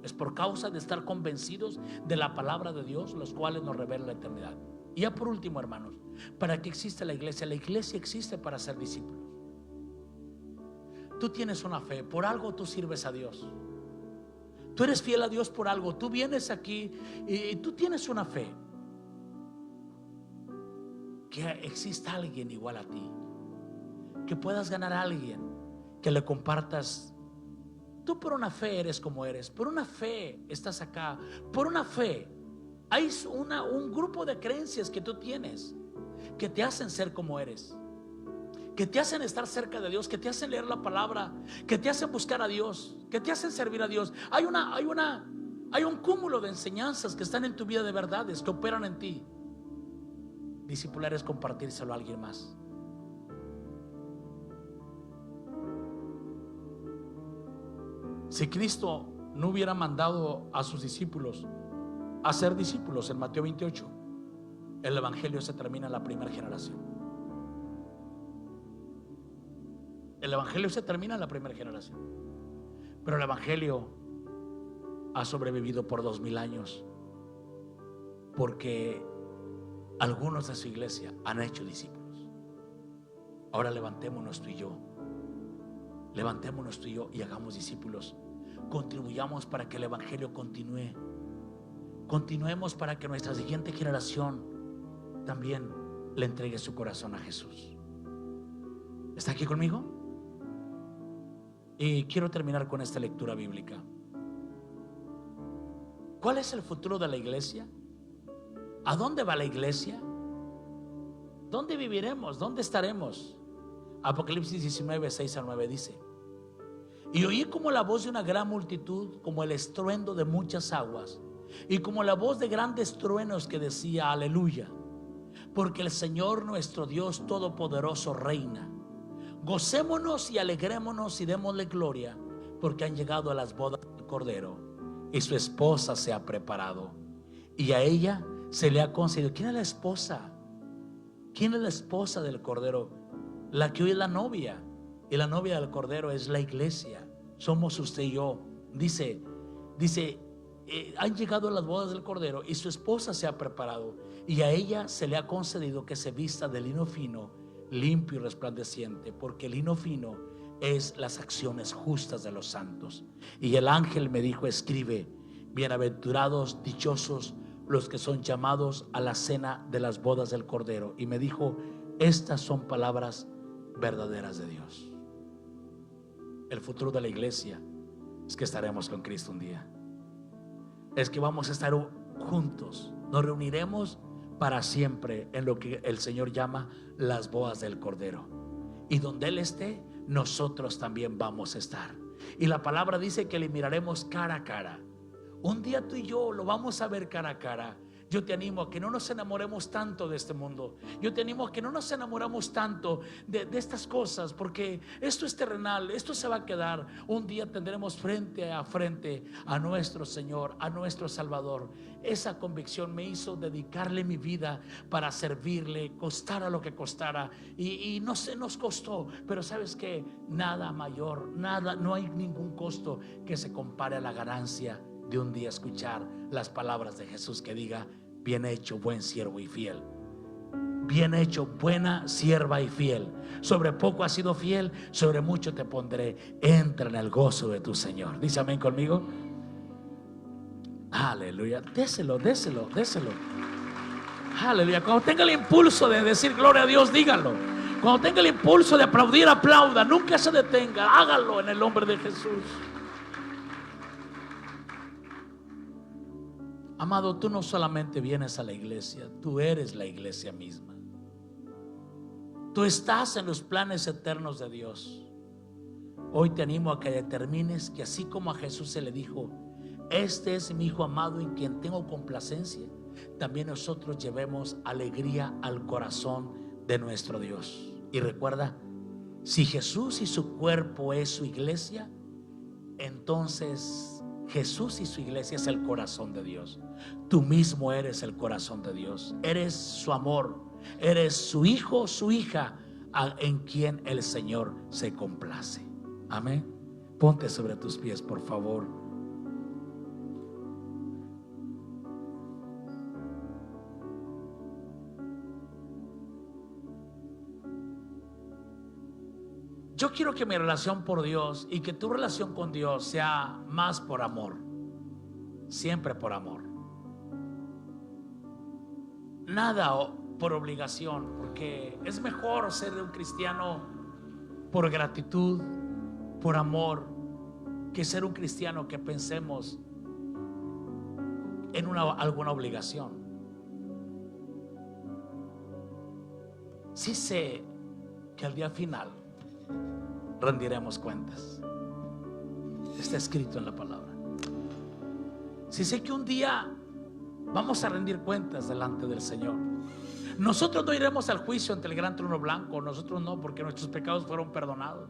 Es por causa de estar convencidos de la palabra de Dios, los cuales nos revela la eternidad. Y ya por último, hermanos, ¿para qué existe la iglesia? La iglesia existe para ser discípulos. Tú tienes una fe, por algo tú sirves a Dios. Tú eres fiel a Dios por algo. Tú vienes aquí y tú tienes una fe. Que exista alguien igual a ti, que puedas ganar a alguien, que le compartas. Tú por una fe eres como eres, por una fe estás acá, por una fe hay un grupo de creencias que tú tienes que te hacen ser como eres, que te hacen estar cerca de Dios, que te hacen leer la palabra, que te hacen buscar a Dios, que te hacen servir a Dios. Hay un cúmulo de enseñanzas que están en tu vida, de verdades que operan en ti. Discipular es compartírselo a alguien más. Si Cristo no hubiera mandado a sus discípulos a ser discípulos en Mateo 28, el evangelio se termina en la primera generación. El evangelio se termina en la primera generación. Pero el evangelio ha sobrevivido por 2000 años porque algunos de su iglesia han hecho discípulos. Ahora levantémonos tú y yo y hagamos discípulos. Contribuyamos para que el evangelio continúe. Continuemos para que nuestra siguiente generación también le entregue su corazón a Jesús. ¿Está aquí conmigo? Y quiero terminar con esta lectura bíblica. ¿Cuál es el futuro de la iglesia? ¿A dónde va la iglesia? ¿Dónde viviremos? ¿Dónde estaremos? Apocalipsis 19, 6 al 9 dice: y oí como la voz de una gran multitud, como el estruendo de muchas aguas, y como la voz de grandes truenos que decía: aleluya, porque el Señor nuestro Dios todopoderoso reina. Gocémonos y alegrémonos y démosle gloria, porque han llegado a las bodas del Cordero, y su esposa se ha preparado, y a ella se le ha concedido. ¿Quién es la esposa? ¿Quién es la esposa del Cordero? La que hoy es la novia. Y la novia del Cordero es la iglesia. Somos usted y yo. Dice, han llegado a las bodas del Cordero y su esposa se ha preparado, y a ella se le ha concedido que se vista de lino fino, limpio y resplandeciente, porque el lino fino es las acciones justas de los santos. Y el ángel me dijo: escribe, bienaventurados, dichosos los que son llamados a la cena de las bodas del Cordero. Y me dijo: estas son palabras verdaderas de Dios. El futuro de la iglesia es que estaremos con Cristo un día. Es que vamos a estar juntos. Nos reuniremos para siempre en lo que el Señor llama las bodas del Cordero. Y donde Él esté, nosotros también vamos a estar. Y la palabra dice que le miraremos cara a cara. Un día tú y yo lo vamos a ver cara a cara. Yo te animo a que no nos enamoremos tanto de este mundo. Yo te animo a que no nos enamoramos tanto de estas cosas, porque esto es terrenal, esto se va a quedar. Un día tendremos frente a nuestro Señor, a nuestro Salvador. Esa convicción me hizo dedicarle mi vida para servirle, costara lo que costara. Y no se nos costó, pero sabes que nada mayor, nada, no hay ningún costo que se compare a la ganancia de un día escuchar las palabras de Jesús que diga: bien hecho, buen siervo y fiel. Bien hecho, buena sierva y fiel. Sobre poco has sido fiel, sobre mucho te pondré. Entra en el gozo de tu Señor. Dice amén conmigo. Aleluya. Déselo. Aleluya. Cuando tenga el impulso de decir gloria a Dios, dígalo. Cuando tenga el impulso de aplaudir, aplauda. Nunca se detenga. Hágalo en el nombre de Jesús. Amado, tú no solamente vienes a la iglesia, tú eres la iglesia misma. Tú estás en los planes eternos de Dios. Hoy te animo a que determines que así como a Jesús se le dijo: este es mi Hijo amado en quien tengo complacencia, también nosotros llevemos alegría al corazón de nuestro Dios. Y recuerda, si Jesús y su cuerpo es su iglesia, entonces Jesús y su iglesia es el corazón de Dios. Tú mismo eres el corazón de Dios. Eres su amor. Eres su hijo, su hija, en quien el Señor se complace. Amén. Ponte sobre tus pies, por favor. Yo quiero que mi relación por Dios y que tu relación con Dios sea más por amor. Siempre por amor. Nada por obligación, porque es mejor ser un cristiano por gratitud, por amor, que ser un cristiano que pensemos en alguna obligación. Sí sé que al día final rendiremos cuentas. Está escrito en la palabra. Si sé que un día vamos a rendir cuentas delante del Señor. Nosotros no iremos al juicio ante el gran trono blanco. Nosotros no, porque nuestros pecados fueron perdonados.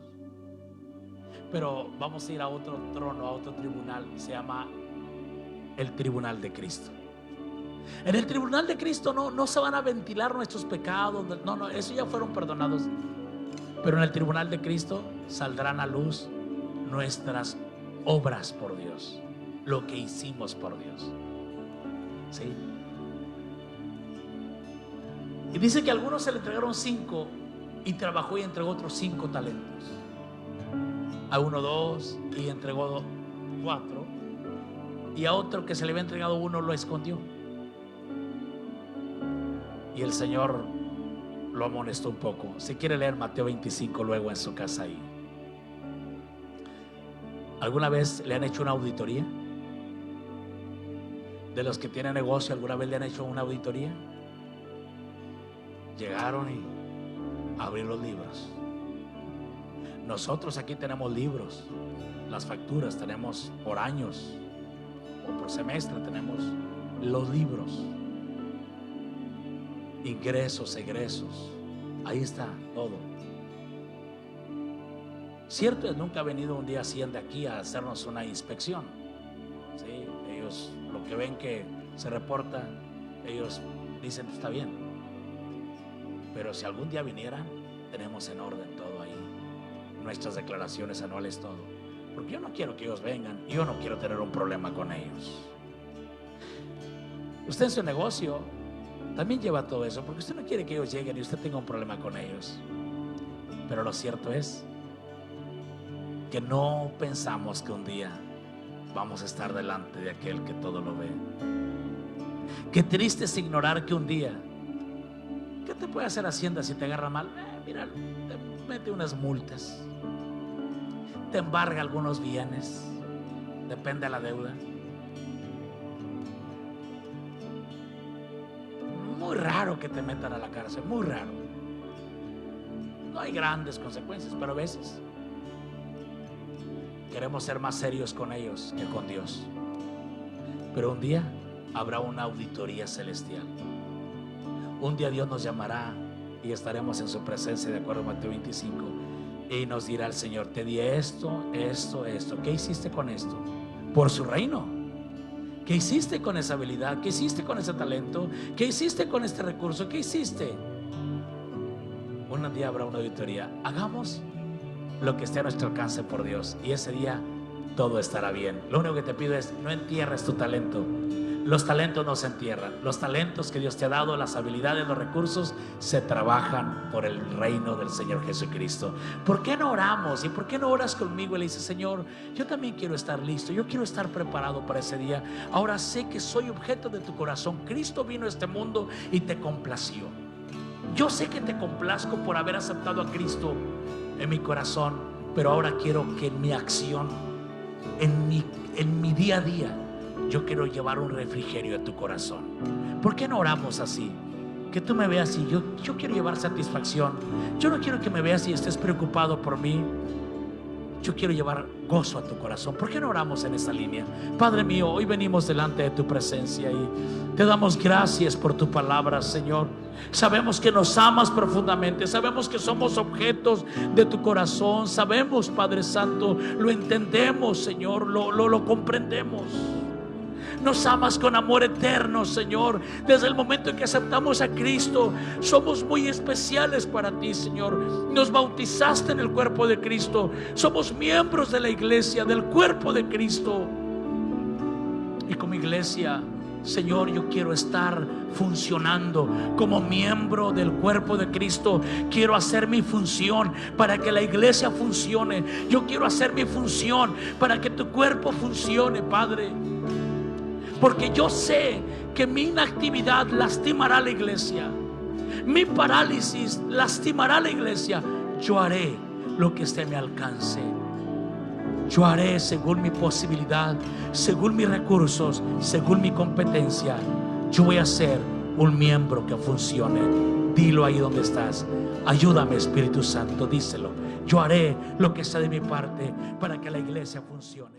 Pero vamos a ir a otro trono, a otro tribunal. Se llama el tribunal de Cristo. En el tribunal de Cristo no se van a ventilar nuestros pecados. No, esos ya fueron perdonados. Pero en el tribunal de Cristo saldrán a luz nuestras obras por Dios, lo que hicimos por Dios. ¿Sí? Y dice que a algunos se le entregaron 5 y trabajó y entregó otros 5 talentos. A uno 2 y entregó 4. Y a otro que se le había entregado 1 lo escondió. Y el Señor lo amonestó un poco. Si quiere leer Mateo 25 luego en su casa ahí. ¿Alguna vez le han hecho una auditoría? De los que tienen negocio, ¿alguna vez le han hecho una auditoría? Llegaron y abrieron los libros. Nosotros aquí tenemos libros, las facturas tenemos por años o por semestre, tenemos los libros, ingresos, egresos, ahí está todo. Cierto es, nunca ha venido un día Hacienda aquí a hacernos una inspección. ¿Sí? Ellos lo que ven que se reporta, ellos dicen está bien. Pero si algún día vinieran, tenemos en orden todo ahí, nuestras declaraciones anuales, todo. Porque yo no quiero que ellos vengan, yo no quiero tener un problema con ellos. Usted en su negocio también lleva todo eso, porque usted no quiere que ellos lleguen y usted tenga un problema con ellos. Pero lo cierto es que no pensamos que un día vamos a estar delante de aquel que todo lo ve. Qué triste es ignorar que un día, ¿qué te puede hacer Hacienda si te agarra mal? Mira, te mete unas multas, te embarga algunos bienes, depende de la deuda. Muy raro que te metan a la cárcel, muy raro. No hay grandes consecuencias, pero a veces queremos ser más serios con ellos que con Dios. Pero un día habrá una auditoría celestial. Un día Dios nos llamará y estaremos en su presencia, de acuerdo a Mateo 25, y nos dirá el Señor: te di esto, esto, esto. ¿Qué hiciste con esto? Por su reino. ¿Qué hiciste con esa habilidad? ¿Qué hiciste con ese talento? ¿Qué hiciste con este recurso? ¿Qué hiciste? Un día habrá una auditoría. Hagamos lo que esté a nuestro alcance por Dios, y ese día todo estará bien. Lo único que te pido es: no entierres tu talento. Los talentos no se entierran. Los talentos que Dios te ha dado, las habilidades, los recursos, se trabajan por el reino del Señor Jesucristo. ¿Por qué no oramos? ¿Y por qué no oras conmigo? Y le dices: Señor, yo también quiero estar listo, yo quiero estar preparado para ese día. Ahora sé que soy objeto de tu corazón. Cristo vino a este mundo y te complació. Yo sé que te complazco por haber aceptado a Cristo en mi corazón, pero ahora quiero que en mi acción, en mi día a día, yo quiero llevar un refrigerio a tu corazón. ¿Por qué no oramos así? Que tú me veas y yo quiero llevar satisfacción. Yo no quiero que me veas y estés preocupado por mí. Yo quiero llevar gozo a tu corazón. ¿Por qué no oramos en esta línea? Padre mío, hoy venimos delante de tu presencia y te damos gracias por tu palabra, Señor. Sabemos que nos amas profundamente. Sabemos que somos objetos de tu corazón. Sabemos, Padre Santo, lo entendemos, Señor, lo comprendemos. Nos amas con amor eterno, Señor. Desde el momento en que aceptamos a Cristo, somos muy especiales para ti, Señor. Nos bautizaste en el cuerpo de Cristo. Somos miembros de la iglesia, del cuerpo de Cristo. Y como iglesia, Señor, yo quiero estar funcionando como miembro del cuerpo de Cristo. Quiero hacer mi función para que la iglesia funcione. Yo quiero hacer mi función para que tu cuerpo funcione, Padre. Porque yo sé que mi inactividad lastimará a la iglesia. Mi parálisis lastimará a la iglesia. Yo haré lo que esté a mi alcance. Yo haré según mi posibilidad, según mis recursos, según mi competencia. Yo voy a ser un miembro que funcione. Dilo ahí donde estás. Ayúdame, Espíritu Santo, díselo. Yo haré lo que sea de mi parte para que la iglesia funcione.